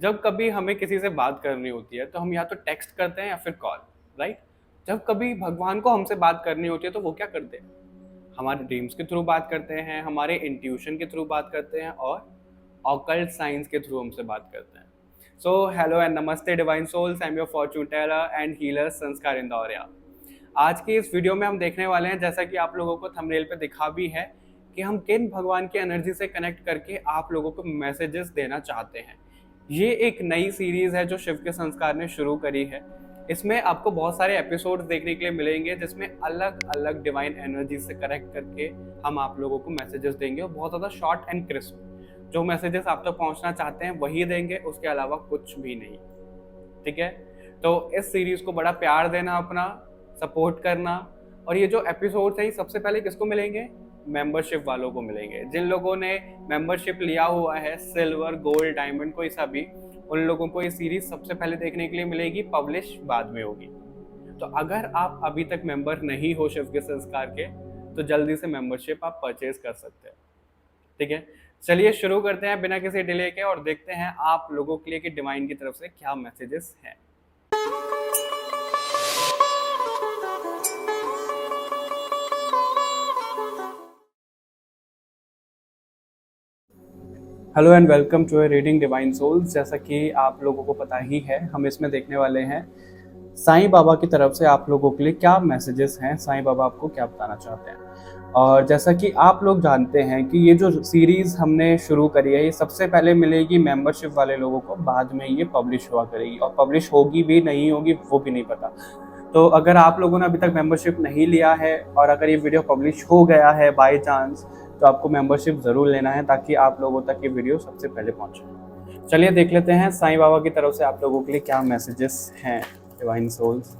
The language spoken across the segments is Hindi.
जब कभी हमें किसी से बात करनी होती है तो हम या तो टेक्स्ट करते हैं या फिर कॉल, राइट? जब कभी भगवान को हमसे बात करनी होती है तो वो क्या करते हैं? हमारे ड्रीम्स के थ्रू बात करते हैं, हमारे इंट्यूशन के थ्रू बात करते हैं और ऑकल्ट साइंस के थ्रू हमसे बात करते हैं। So hello and namaste divine souls, I am your fortune teller and healer Sanskar Indoria. आज की इस वीडियो में हम देखने वाले हैं, जैसा कि आप लोगों को थंबनेल पे दिखा भी है, कि हम किन भगवान की एनर्जी से कनेक्ट करके आप लोगों को मैसेजेस देना चाहते हैं। ये एक नई सीरीज है जो शिव के संस्कार ने शुरू करी है। इसमें आपको बहुत सारे एपिसोड्स देखने के लिए मिलेंगे जिसमें अलग अलग डिवाइन एनर्जी से कनेक्ट करके हम आप लोगों को मैसेजेस देंगे, और बहुत ज़्यादा शॉर्ट एंड क्रिस्प जो मैसेजेस आप तक पहुंचना चाहते हैं वही देंगे, उसके अलावा कुछ भी नहीं। ठीक है? तो इस सीरीज को बड़ा प्यार देना, अपना सपोर्ट करना। और ये जो एपिसोड्स हैं सबसे पहले किसको मिलेंगे? मेंबरशिप वालों को मिलेंगे। जिन लोगों ने मेंबरशिप लिया हुआ है, सिल्वर, गोल्ड, डायमंड, कोई सा भी, उन लोगों को ये सीरीज सबसे पहले देखने के लिए मिलेगी, पब्लिश बाद में होगी। तो अगर आप अभी तक मेंबर नहीं हो शिव के संस्कार के, तो जल्दी से मेंबरशिप आप परचेज कर सकते हैं। ठीक है, चलिए शुरू करते हैं बिना किसी डिले के और देखते हैं आप लोगों के लिए कि डिवाइन की तरफ से क्या मैसेजेस हैं। Hello and welcome to a reading divine souls. जैसा कि आप लोगों को पता ही है, हम इसमें देखने वाले हैं साईं बाबा की तरफ से आप लोगों के लिए क्या मैसेजेस हैं, साईं बाबा आपको क्या बताना चाहते हैं। और जैसा कि आप लोग जानते हैं कि ये जो सीरीज़ हमने शुरू करी है, ये सबसे पहले मिलेगी मेंबरशिप वाले लोगों को, बाद में ये पब्लिश हुआ करेगी, और पब्लिश होगी भी नहीं होगी वो भी नहीं पता। तो अगर आप लोगों ने अभी तक मेंबरशिप नहीं लिया है और अगर ये वीडियो पब्लिश हो गया है बाय चांस, तो आपको मेंबरशिप ज़रूर लेना है ताकि आप लोगों तक ये वीडियो सबसे पहले पहुंचे। चलिए देख लेते हैं साईं बाबा की तरफ से आप लोगों के लिए क्या मैसेजेस हैं। डिवाइन सोल्स,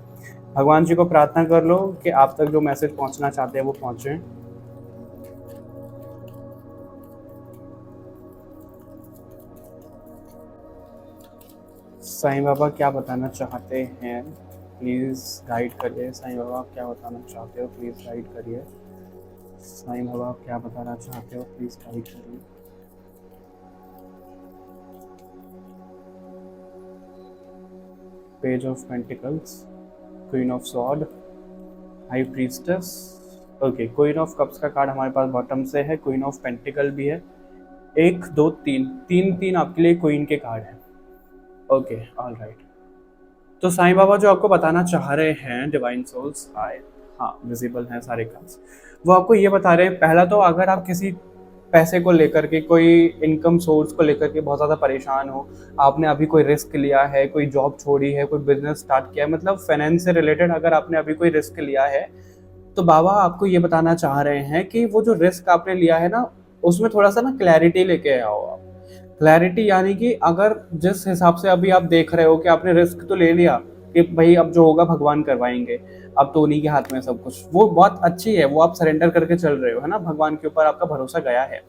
भगवान जी को प्रार्थना कर लो कि आप तक जो मैसेज पहुंचना चाहते हैं वो पहुंचे। साईं बाबा क्या बताना चाहते हैं, प्लीज़ गाइड करिए। साईं बाबा आप क्या बताना चाहते हो, प्लीज़ गाइड करिए। साईं बाबा आप क्या बताना चाहते हो, प्लीज़ गाइड करिए। Page of pentacles, queen of sword, high priestess. Okay, queen of cups का कार्ड हमारे पास बॉटम से है, क्वीन ऑफ पेंटिकल भी है। 1 2 3 तीन तीन आपके लिए क्वीन के कार्ड हैं। Okay, all right. तो साईं बाबा जो आपको बताना चाह रहे हैं, डिवाइन सोल्स आए, हाँ विजिबल हैं सारे कार्ड्स। वो आपको ये बता रहे हैं, पहला तो अगर आप किसी पैसे को लेकर के, कोई इनकम सोर्स को लेकर के बहुत ज़्यादा परेशान हो, आपने अभी कोई रिस्क लिया है, कोई जॉब छोड़ी है, कोई बिजनेस स्टार्ट किया है, मतलब फाइनेंस से रिलेटेड अगर आपने अभी कोई रिस्क लिया है, तो बाबा आपको ये बताना चाह रहे हैं कि वो जो रिस्क आपने लिया है ना, उसमें थोड़ा सा ना क्लैरिटी लेके आओ आप। क्लैरिटी यानी कि अगर जिस हिसाब से अभी आप देख रहे हो कि आपने रिस्क तो ले लिया कि भाई अब जो होगा भगवान करवाएंगे, अब तो उन्हीं के हाथ में सब कुछ, वो बहुत अच्छी है, वो आप सरेंडर करके चल रहे हो, है ना, भगवान के ऊपर आपका भरोसा गया है।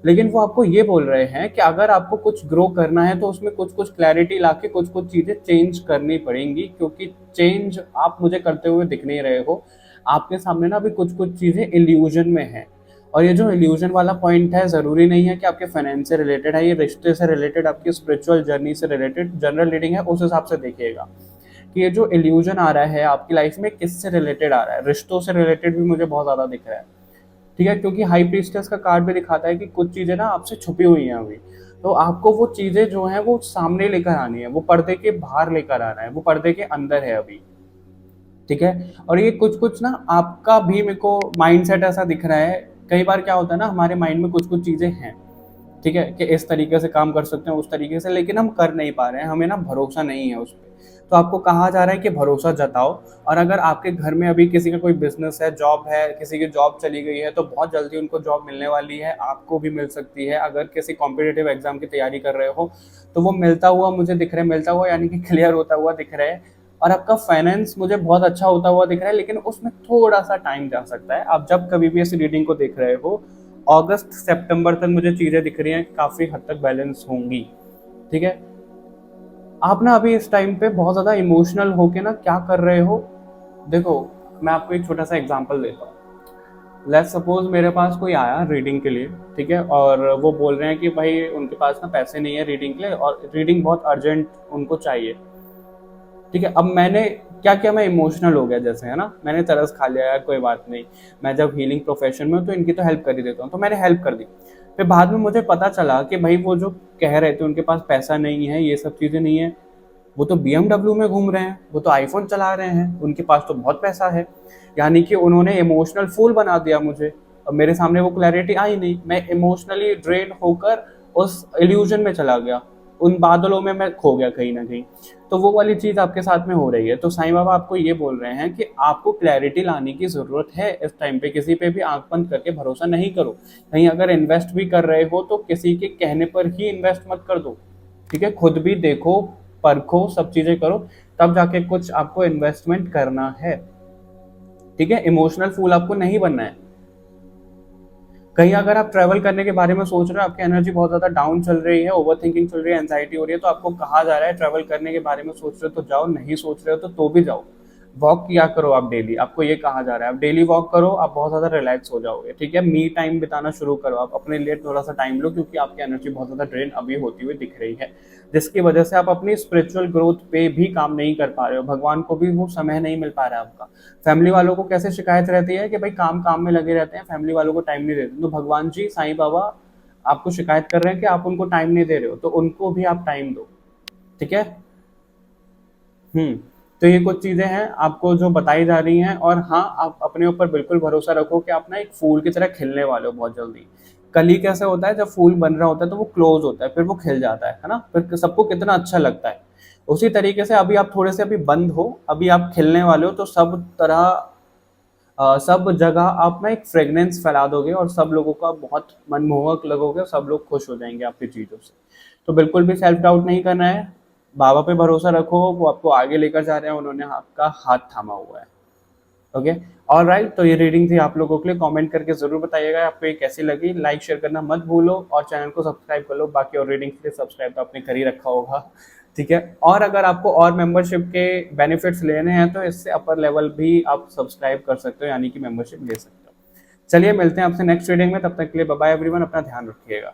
लेकिन वो आपको ये बोल रहे हैं कि अगर आपको कुछ ग्रो करना है तो उसमें कुछ कुछ क्लैरिटी लाके कुछ कुछ चीज़ें चेंज करनी पड़ेंगी, क्योंकि चेंज आप मुझे करते हुए दिख नहीं रहे हो। आपके सामने ना अभी कुछ कुछ चीज़ें इल्यूजन में हैं। और ये जो इल्यूजन वाला पॉइंट है, ज़रूरी नहीं है कि आपके फाइनेंस से रिलेटेड है, ये रिश्ते से रिलेटेड, आपकी स्पिरिचुअल जर्नी से रिलेटेड जनरल रीडिंग है, उस हिसाब से देखिएगा कि ये जो इल्यूजन आ रहा है आपकी लाइफ में किससे रिलेटेड आ रहा है। रिश्तों से रिलेटेड भी मुझे बहुत ज़्यादा दिख रहा है। ठीक है, क्योंकि हाई प्रीस्टेस का कार्ड भी दिखाता है कि कुछ चीज़ें ना आपसे छुपी हुई हैं अभी, तो आपको वो चीज़ें जो हैं वो सामने लेकर आनी है, वो पर्दे के बाहर लेकर आना है, वो पर्दे के अंदर है अभी। ठीक है, और ये कुछ कुछ ना आपका भी मेरे को माइंडसेट ऐसा दिख रहा है। कई बार क्या होता है ना, हमारे माइंड में कुछ कुछ चीज़ें हैं, ठीक है, कि इस तरीके से काम कर सकते हैं, उस तरीके से, लेकिन हम कर नहीं पा रहे हैं, हमें ना भरोसा नहीं है उस पर। तो आपको कहा जा रहा है कि भरोसा जताओ। और अगर आपके घर में अभी किसी का कोई बिजनेस है, जॉब है, किसी की जॉब चली गई है, तो बहुत जल्दी उनको जॉब मिलने वाली है, आपको भी मिल सकती है। अगर किसी कॉम्पिटिटिव एग्जाम की तैयारी कर रहे हो तो वो मिलता हुआ मुझे दिख रहा है, मिलता हुआ यानी कि क्लियर होता हुआ दिख रहा है। और आपका फाइनेंस मुझे बहुत अच्छा होता हुआ दिख रहा है, लेकिन उसमें थोड़ा सा टाइम जा सकता है। आप जब कभी भी इस रीडिंग को देख रहे हो, अगस्त सितंबर तक मुझे चीज़ें दिख रही हैं काफ़ी हद तक बैलेंस होंगी। ठीक है, आप ना अभी इस टाइम पे बहुत ज़्यादा इमोशनल होके ना क्या कर रहे हो, देखो मैं आपको एक छोटा सा एग्जांपल देता हूँ। लेट्स सपोज मेरे पास कोई आया रीडिंग के लिए, ठीक है, और वो बोल रहे हैं कि भाई उनके पास ना पैसे नहीं है रीडिंग के लिए और रीडिंग बहुत अर्जेंट उनको चाहिए, ठीक है। अब मैंने क्या किया, मैं इमोशनल हो गया जैसे, है ना, मैंने तरस खा लिया यार, कोई बात नहीं, मैं जब हीलिंग प्रोफेशन में हूँ तो इनकी तो हेल्प कर ही देता हूँ, तो मैंने हेल्प कर दी। फिर बाद में मुझे पता चला कि भाई वो जो कह रहे थे उनके पास पैसा नहीं है, ये सब चीज़ें नहीं है, वो तो BMW में घूम रहे हैं, वो तो आईफोन चला रहे हैं, उनके पास तो बहुत पैसा है। यानी कि उन्होंने इमोशनल फूल बना दिया मुझे। अब मेरे सामने वो क्लैरिटी आई नहीं, मैं इमोशनली ड्रेन होकर उस इल्यूजन में चला गया, उन बादलों में मैं खो गया कहीं ना कहीं। तो वो वाली चीज़ आपके साथ में हो रही है। तो साईं बाबा आपको ये बोल रहे हैं कि आपको क्लैरिटी लाने की ज़रूरत है इस टाइम पे। किसी पे भी आंख बंद करके भरोसा नहीं करो। कहीं अगर इन्वेस्ट भी कर रहे हो तो किसी के कहने पर ही इन्वेस्ट मत कर दो, ठीक है। खुद भी देखो, परखो, सब चीज़ें करो, तब जाके कुछ आपको इन्वेस्टमेंट करना है, ठीक है। इमोशनल फूल आपको नहीं बनना है। कहीं अगर आप ट्रैवल करने के बारे में सोच रहे हो, आपकी एनर्जी बहुत ज़्यादा डाउन चल रही है, ओवर थिंकिंग चल रही है, एंजाइटी हो रही है, तो आपको कहा जा रहा है ट्रैवल करने के बारे में सोच रहे हो तो जाओ, नहीं सोच रहे हो तो भी जाओ। वॉक किया करो आप डेली, आपको ये कहा जा रहा है, आप डेली वॉक करो, आप बहुत ज़्यादा रिलैक्स हो जाओगे, ठीक है। मी टाइम बिताना शुरू करो, आप अपने लिए थोड़ा सा टाइम लो, क्योंकि आपकी एनर्जी बहुत ज़्यादा ड्रेन अभी होती हुई दिख रही है, जिसकी वजह से आप अपनी स्पिरिचुअल ग्रोथ पे भी काम नहीं कर पा रहे हो, भगवान को भी वो समय नहीं मिल पा रहा है आपका। फैमिली वालों को कैसे शिकायत रहती है कि भाई काम काम में लगे रहते हैं, फैमिली वालों को टाइम नहीं देते, तो भगवान जी, साईं बाबा आपको शिकायत कर रहे हैं कि आप उनको टाइम नहीं दे रहे हो, तो उनको भी आप टाइम दो, ठीक है। हम्म। तो ये कुछ चीजें हैं आपको जो बताई जा रही हैं, और हाँ, आप अपने ऊपर बिल्कुल भरोसा रखो कि आप ना एक फूल की तरह खिलने वाले हो बहुत जल्दी। कली कैसे होता है, जब फूल बन रहा होता है तो वो क्लोज होता है, फिर वो खिल जाता है ना, फिर सबको कितना अच्छा लगता है। उसी तरीके से अभी आप थोड़े से अभी बंद हो, अभी आप खिलने वाले हो, तो सब तरह सब जगह आप ना एक फ्रेग्रेंस फैला दोगे और सब लोगों का बहुत मनमोहक लगोगे और सब लोग खुश हो जाएंगे आपकी चीज़ों से। तो बिल्कुल भी सेल्फ डाउट नहीं करना है, बाबा पे भरोसा रखो, वो आपको आगे लेकर जा रहे हैं, उन्होंने आपका हाथ थामा हुआ है। Okay, all right. तो ये रीडिंग थी आप लोगों के लिए। कमेंट करके जरूर बताइएगा आपको ये कैसी लगी, लाइक शेयर करना मत भूलो और चैनल को सब्सक्राइब कर लो। बाकी और रीडिंग के लिए सब्सक्राइब तो आपने कर ही रखा होगा, ठीक है। और अगर आपको और मेंबरशिप के बेनिफिट्स लेने हैं तो इससे अपर लेवल भी आप सब्सक्राइब कर सकते हो, यानी कि मेंबरशिप ले सकते हो। चलिए मिलते हैं आपसे नेक्स्ट रीडिंग में, तब तक के लिए बाय बाय एवरीवन, अपना ध्यान रखिएगा।